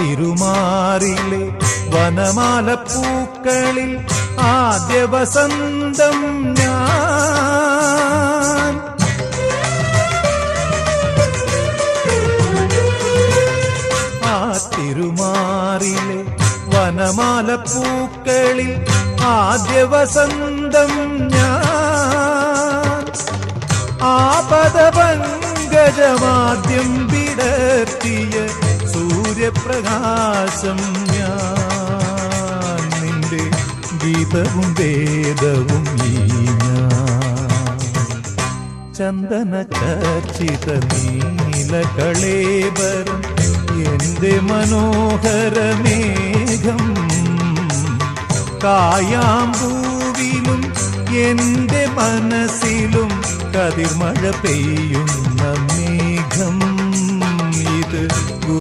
തിരുമാറിലെ വനമാല പൂക്കളിൽ ആദ്യ വസന്തം ഞാൻ. ആ തിരുമാറിലെ വനമാല പൂക്കളിൽ ആദ്യ വസന്തം ഞാൻ. ആപദപങ്കജമാദ്യം വിടർത്തിയ സൂര്യപ്രകാശം ഞാൻ. നിന്റെ ഗീതവും വേദവും ഈ ഞാൻ. ചന്ദന ചർച്ചിത നീലകളേബരം എന്റെ മനോഹരമേഘം. കായാമ്പൂവിലും എന്റെ മനസ്സിലും കതിർമഴ പെയ്യുന്ന മേഘം ഇത്.